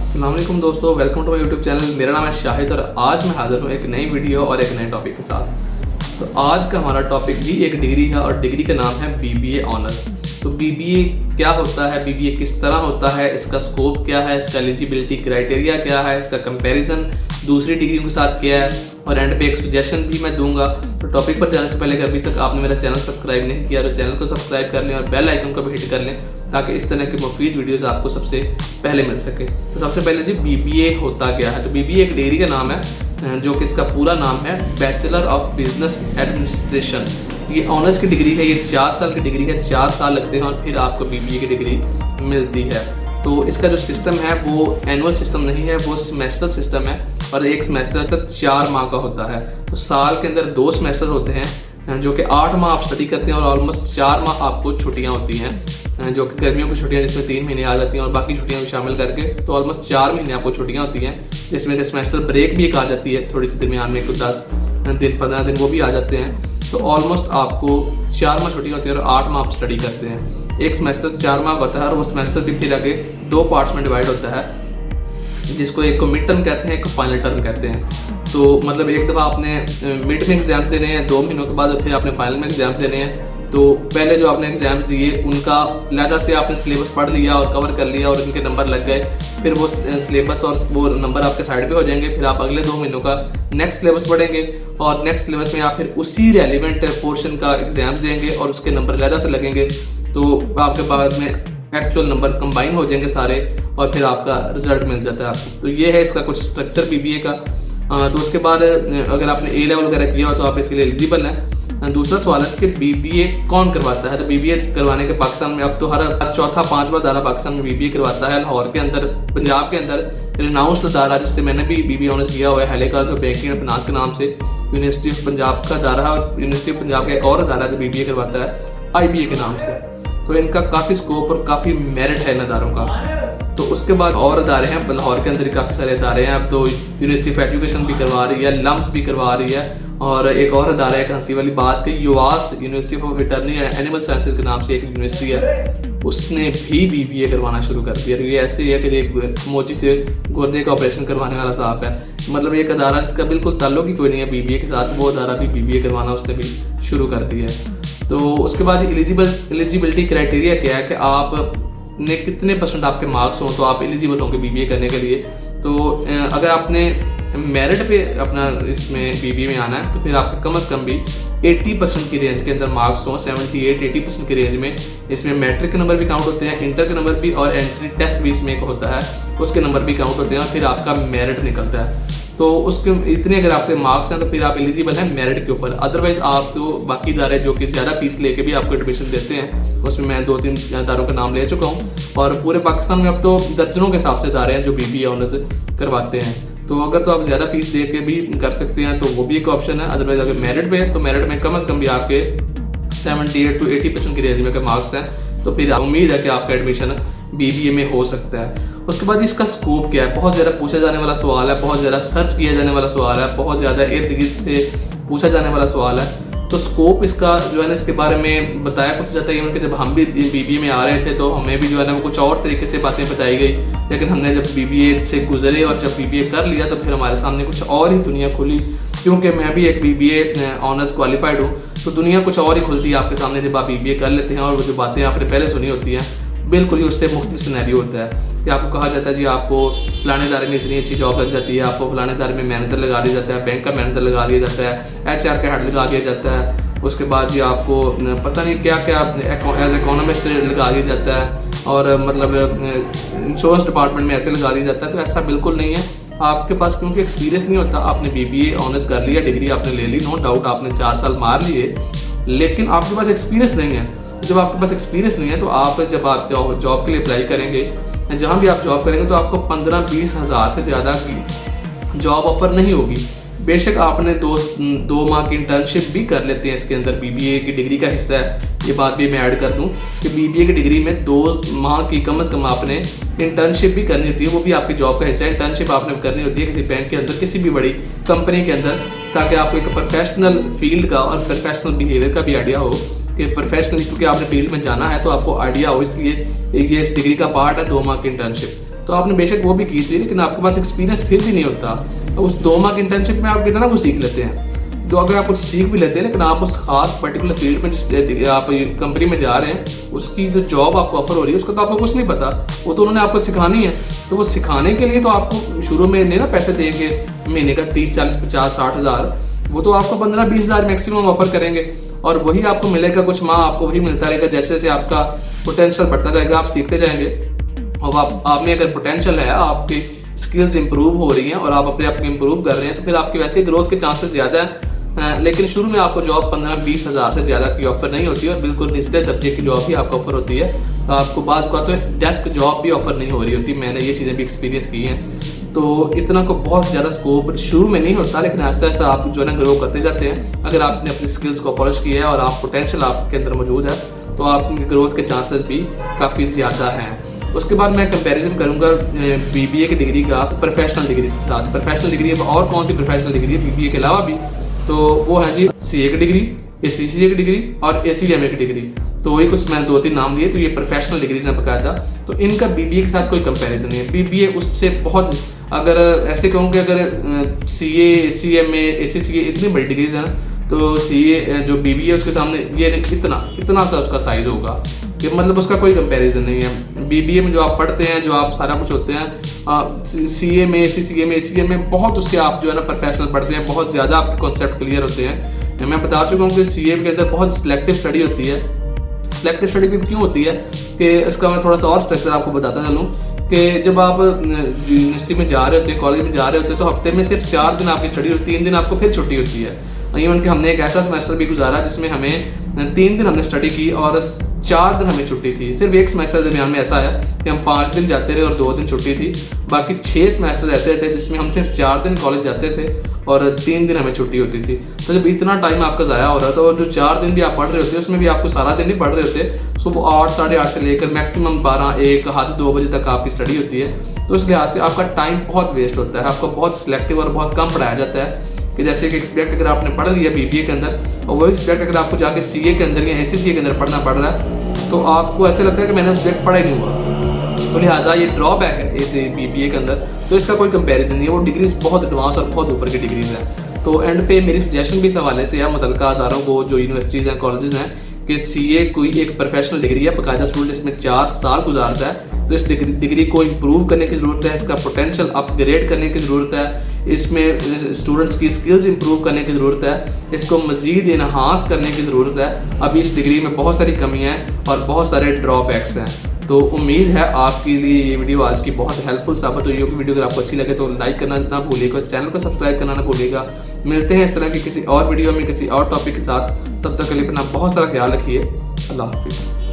अस्सलाम वालेकुम दोस्तों, welcome to my YouTube channel. मेरा नाम है शाहिद और आज मैं हाज़िर हूँ एक नई वीडियो और एक नए टॉपिक के साथ। तो आज का हमारा टॉपिक भी एक डिग्री है और डिग्री का नाम है बीबीए ऑनर्स। तो बीबीए क्या होता है, बीबीए किस तरह होता है, इसका स्कोप क्या है, इसका एलिजिबिलिटी क्राइटेरिया क्या है, इसका कंपैरिजन दूसरी डिग्री के साथ क्या है और एंड पे एक सजेशन भी मैं दूंगा। तो टॉपिक पर जाने से पहले अगर अभी तक आपने मेरा चैनल सब्सक्राइब नहीं किया तो चैनल को सब्सक्राइब कर लें और बेल आइकन को भी हिट कर लें ताकि इस तरह की मुफीद वीडियोस आपको सबसे पहले मिल सके। तो सबसे पहले जी बीबीए होता क्या है। तो बीबीए एक डिग्री का नाम है जो कि इसका पूरा नाम है बैचलर ऑफ बिजनेस एडमिनिस्ट्रेशन। ये ऑनर्स की डिग्री है, ये 4 साल की डिग्री है, 4 साल लगते हैं और फिर आपको बीबीए की डिग्री मिलती है। तो इसका जो सिस्टम है वो एनुअल सिस्टम नहीं है, वो सेमेस्टर सिस्टम है और एक सेमेस्टर तक 4 माह का होता है। तो साल के अंदर 2 सेमेस्टर होते हैं जो कि 8 माह आप स्टडी करते हैं और ऑलमोस्ट 4 माह आपको छुट्टियाँ होती हैं जो कि गर्मियों की छुट्टियाँ जिसमें 3 महीने आ जाती हैं और बाकी छुट्टियाँ भी शामिल करके तो ऑलमोस्ट 4 महीने आपको छुट्टियाँ होती हैं, जिसमें से सेमेस्टर ब्रेक भी एक आ जाती है थोड़ी सी दरमियान में, 10 दिन 15 दिन वो भी आ जाते हैं। तो ऑलमोस्ट आपको 4 माह छुट्टियाँ होती है और 8 माह आप स्टडी करते हैं। एक सेमेस्टर 4 माह का होता है और वो सेमेस्टर भी फिर आगे 2 पार्ट्स में डिवाइड होता है, जिसको एक को मिड टर्म कहते हैं, एक को फाइनल टर्म कहते हैं। तो मतलब एक दफ़ा आपने मिड में एग्जाम्स देने हैं 2 महीनों के बाद और फिर आपने फाइनल में एग्जाम्स देने हैं। तो पहले जो आपने एग्जाम्स दिए उनका लिहाजा से आपने सिलेबस पढ़ लिया और कवर कर लिया और उनके नंबर लग गए, फिर वो सिलेबस और वो नंबर आपके साइड पे हो जाएंगे। फिर आप अगले 2 महीनों का नेक्स्ट सिलेबस पढ़ेंगे और नेक्स्ट सिलेबस में आप फिर उसी रेलिवेंट पोर्शन का एग्जाम्स देंगे और उसके नंबर लिहाजा से लगेंगे। तो आपके बाद में एक्चुअल नंबर कंबाइन हो जाएंगे सारे और फिर आपका रिजल्ट मिल जाता है आपको। तो ये है इसका कुछ स्ट्रक्चर बीबीए का। तो उसके बाद अगर आपने ए लेवल वगैरह किया हो तो आप इसके लिए एलिजिबल हैं। दूसरा सवाल है कि बीबीए कौन करवाता है। तो बीबीए करवाने के पाकिस्तान में अब तो हर चौथा 5वां दायरा पाकिस्तान में बीबीए करवाता है। लाहौर के अंदर, पंजाब के अंदर रिनाउंस्ड दायरा जिससे मैंने भी बीबीए ऑनर्स किया हुआ है, हैले college of banking and finance के नाम से यूनिवर्सिटी ऑफ पंजाब का दायरा और यूनिवर्सिटी ऑफ पंजाब का एक और दायरा जो बीबीए करवाता है आईबीए के नाम से। तो इनका काफ़ी स्कोप और काफ़ी मेरिट है इन अदारों का। तो उसके बाद और अदारे हैं लाहौर के अंदर, काफ़ी सारे अदारे हैं। अब तो यूनिवर्सिटी ऑफ एजुकेशन भी करवा रही है, लम्स भी करवा रही है और एक और अदारा है हंसी वाली बात कि UAS university of veterinary and animal sciences के नाम से एक यूनिवर्सिटी है, उसने भी बीबीए करवाना शुरू कर दिया। ये ऐसे ही है कि एक मोची से गुर्दे का ऑपरेशन करवाने वाला साहब है, मतलब एक अदारा जिसका बिल्कुल ताल्लुक ही कोई नहीं है बीबीए के साथ, वो अदारा भी बीबीए करवाना उसने भी शुरू कर दिया है। तो उसके बाद एलिजिबिलिटी क्राइटेरिया क्या है कि आप ने कितने % आपके मार्क्स हों तो आप एलिजिबल होंगे बीबीए करने के लिए। तो अगर आपने मेरिट पे अपना इसमें बीबीए में आना है तो फिर आपके कम से कम भी 80% की रेंज के अंदर मार्क्स हों, 78-80% की रेंज में। इसमें मैट्रिक के नंबर भी काउंट होते हैं, इंटर के नंबर भी और एंट्री टेस्ट भी इसमें एक होता है, उसके नंबर भी काउंट होते हैं और फिर आपका मेरिट निकलता है। तो उसके इतने अगर आपके मार्क्स हैं तो फिर आप एलिजिबल हैं मेरिट के ऊपर। अदरवाइज आप तो बाकी इदारे जो कि ज़्यादा फीस लेके भी आपको एडमिशन देते हैं, उसमें मैं 2-3 इदारों का नाम ले चुका हूँ और पूरे पाकिस्तान में अब तो दर्जनों के हिसाब से इदारे हैं जो बीबीए ऑनर्स करवाते हैं। तो अगर तो आप ज़्यादा फीस दे के भी कर सकते हैं तो वो भी एक ऑप्शन है। अदरवाइज अगर मेरिट पे है तो मेरिट में कम से कम भी आपके 78-80% की रेंज में के मार्क्स हैं तो फिर उम्मीद है कि आपका एडमिशन बीबीए में हो सकता है। उसके बाद इसका स्कोप क्या है, बहुत ज़्यादा पूछा जाने वाला सवाल है, बहुत ज़्यादा सर्च किया जाने वाला सवाल है, बहुत ज़्यादा इर्द गिर्द से पूछा जाने वाला सवाल है। तो स्कोप इसका जो है ना, इसके बारे में बताया कुछ जाता है कि जब हम भी बीबीए में आ रहे थे तो हमें भी जो है ना कुछ और तरीके से बातें बताई गई, लेकिन हमने जब बीबीए से गुजरे और जब बीबीए कर लिया तो फिर हमारे सामने कुछ और ही दुनिया खुली। क्योंकि मैं भी एक बीबीए ऑनर्स क्वालिफाइड हूँ, तो दुनिया कुछ और ही खुलती है आपके सामने जब आप बीबीए कर लेते हैं और वो जो बातें आपने पहले सुनी होती हैं बिल्कुल ही उससे मुख्तलिफ सिनेरियो होता है कि आपको कहा जाता है जी आपको फलाने इदारे में इतनी अच्छी जॉब लग जाती है, आपको फलाने इदारे में मैनेजर लगा दिया जाता है, बैंक का मैनेजर लगा दिया जाता है, एचआर का हेड लगा दिया जाता है, उसके बाद जी आपको पता नहीं क्या क्या एज इकोनॉमिस्ट लगा दिया जाता है और मतलब इंश्योरेंस डिपार्टमेंट में ऐसे लगा दिया जाता है। तो ऐसा बिल्कुल नहीं है आपके पास, क्योंकि एक्सपीरियंस नहीं होता। आपने बीबीए ऑनर्स कर लिया, डिग्री आपने ले ली, नो डाउट आपने 4 साल मार लिए, लेकिन आपके पास एक्सपीरियंस नहीं है। जब आपके पास एक्सपीरियंस नहीं है तो आप जब आप जॉब के लिए अप्लाई करेंगे, जहाँ भी आप जॉब करेंगे तो आपको 15-20 हज़ार से ज़्यादा की जॉब ऑफर नहीं होगी। बेशक आपने 2 माह की इंटर्नशिप भी कर लेते हैं इसके अंदर, बीबीए की डिग्री का हिस्सा है, ये बात भी मैं ऐड कर दूं कि बीबीए की डिग्री में 2 माह की कम से कम आपने इंटर्नशिप भी करनी होती है, वो भी आपकी जॉब का हिस्सा है। इंटर्नशिप आपने करनी होती है किसी बैंक के अंदर, किसी भी बड़ी कंपनी के अंदर, ताकि आपको एक प्रोफेशनल फील्ड का और प्रोफेशनल बिहेवियर का भी आइडिया हो कि प्रोफेशनली, क्योंकि आपने फील्ड में जाना है तो आपको आइडिया हो, इसलिए ये इस डिग्री का पार्ट है 2 माह की इंटर्नशिप। तो आपने बेशक वो भी की थी, लेकिन आपके पास एक्सपीरियंस फिर भी नहीं होता। तो उस 2 माह की इंटर्नशिप में आप कितना कुछ सीख लेते हैं। तो अगर आप कुछ सीख भी लेते हैं, लेकिन आप उस खास पर्टिकुलर फील्ड में जिस आप कंपनी में जा रहे हैं, उसकी जो जॉब आपको ऑफर हो रही है उसका तो आपको कुछ नहीं पता, वो तो उन्होंने आपको सिखानी है। तो वो सिखाने के लिए तो आपको शुरू में नहीं ना पैसे देंगे, महीने का 30, 40, 50, 60 हज़ार, वो तो आपको 15, 20 हज़ार मैक्सिमम ऑफर करेंगे, और वही आपको मिलेगा। कुछ माह आपको वही मिलता रहेगा, जैसे जैसे आपका पोटेंशियल बढ़ता जाएगा, आप सीखते जाएंगे। और आप में अगर पोटेंशियल है, आपकी स्किल्स इंप्रूव हो रही हैं और आप अपने आप को इंप्रूव कर रहे हैं, तो फिर आपके वैसे ग्रोथ के चांसेस ज़्यादा हैं। लेकिन शुरू में आपको जॉब 15-20 हज़ार से ज़्यादा की ऑफर नहीं होती, और बिल्कुल निचले दर्जे की जॉब भी आपको ऑफर होती है। तो आपको बाज़ का तो डेस्क जॉब भी ऑफर नहीं हो रही होती, मैंने ये चीज़ें भी एक्सपीरियंस की हैं। तो इतना को बहुत ज़्यादा स्कोप शुरू में नहीं होता, लेकिन ऐसा ऐसा आप जो है ना ग्रो करते जाते हैं। अगर आपने अपनी स्किल्स को पॉलिश किया है और आप पोटेंशियल आपके अंदर मौजूद है, तो आपकी ग्रोथ के चांसेस भी काफ़ी ज़्यादा हैं। उसके बाद मैं कंपैरिजन करूंगा बीबीए की डिग्री का प्रोफेशनल डिग्री के साथ। प्रोफेशनल डिग्री और कौन सी प्रोफेशनल डिग्री है बीबीए के अलावा भी, तो वो है जी सीए की डिग्री, एसीसीए की डिग्री और एसीएमए की डिग्री। तो वही कुछ मैंने 2-3 नाम लिए, तो ये प्रोफेशनल डिग्रीज हैं बकायदा। तो इनका बीबीए के साथ कोई कंपैरिजन नहीं है। बीबीए उससे बहुत, अगर ऐसे कहूँगे, अगर सीए, एसीएमए, एसीसीए इतनी बड़ी डिग्रीज हैं, तो सीए जो बीबीए उसके सामने ये इतना सा उसका साइज होगा कि मतलब उसका कोई कंपैरिजन नहीं है। बीबीए में जो आप पढ़ते हैं, जो आप सारा कुछ होते हैं, सीए में, एसीसीए में, एसीएम में बहुत उससे आप जो है ना प्रोफेशनल पढ़ते हैं, बहुत ज़्यादा आपके कॉन्सेप्ट क्लियर होते हैं। मैं बता चुका हूँ कि सीए के अंदर बहुत सिलेक्टिव स्टडी होती है। सिलेक्टिव स्टडी भी क्यों होती है कि इसका मैं थोड़ा सा और स्ट्रक्चर आपको बताता चलूँ कि जब आप यूनिवर्सिटी में जा रहे होते हैं, कॉलेज में जा रहे होते हैं, तो हफ्ते में सिर्फ 4 दिन आपकी स्टडी होती है, 3 दिन आपको फिर छुट्टी होती है। इवन कि हमने एक ऐसा सेमेस्टर भी गुजारा जिसमें हमें 3 दिन हमने स्टडी की और 4 दिन हमें छुट्टी थी। सिर्फ एक सेमेस्टर दरमियान में ऐसा है कि हम 5 दिन जाते रहे और 2 दिन छुट्टी थी। बाकी 6 सेमेस्टर ऐसे थे जिसमें हम सिर्फ 4 दिन कॉलेज जाते थे और 3 दिन हमें छुट्टी होती थी। तो जब इतना टाइम आपका ज़ाया हो रहा था, और जो 4 दिन भी आप पढ़ रहे होते उसमें भी आपको सारा दिन नहीं पढ़ रहे होते, सुबह 8, साढ़े 8 से लेकर मैक्सिमम 12, 1, हद 2 बजे तक आपकी स्टडी होती है। तो इस लिहाज से आपका टाइम बहुत वेस्ट होता है, आपको बहुत सिलेक्टिव और बहुत कम पढ़ाया जाता है। कि जैसे कि एक्सपेक्ट अगर आपने पढ़ लिया बीबीए के अंदर, और वो एक्सपेक्ट अगर आपको जाके सीए के अंदर या एसीसीए के अंदर पढ़ना पड़ रहा है, तो आपको ऐसे लगता है कि मैंने सब्जेक्ट पढ़ा ही नहीं हुआ। तो लिहाजा ये ड्रॉबैक है इस बीबीए के अंदर। तो इसका कोई कंपैरिजन नहीं है, वो डिग्रीज बहुत एडवांस और बहुत ऊपर की डिग्रीज हैं। तो एंड पे मेरी सजेशन भी इस हवाले से है मुतलका अदारों को, जो यूनिवर्सिटीज़ हैं, कॉलेजेस हैं, कि सीए कोई एक प्रोफेशनल डिग्री है, बाकायदा स्टूडेंट इसमें 4 साल गुजारता है। तो इस डिग्री को इम्प्रूव करने की ज़रूरत है, इसका पोटेंशियल अपग्रेड करने की ज़रूरत है, इसमें स्टूडेंट्स की स्किल्स इंप्रूव करने की ज़रूरत है, इसको मज़ीद इन्हांस करने की ज़रूरत है। अभी इस डिग्री में बहुत सारी कमियाँ हैं और बहुत सारे ड्रॉबैक्स हैं। तो उम्मीद है आपके लिए ये वीडियो आज की बहुत हेल्पफुल साबित हुई होगी। वीडियो अगर आपको अच्छी लगे तो लाइक करना ना भूलिएगा, चैनल को सब्सक्राइब करना ना भूलिएगा। मिलते हैं इस तरह की किसी और वीडियो में किसी और टॉपिक के साथ। तब तक के लिए अपना बहुत सारा ख्याल रखिए। अल्लाह हाफिज़।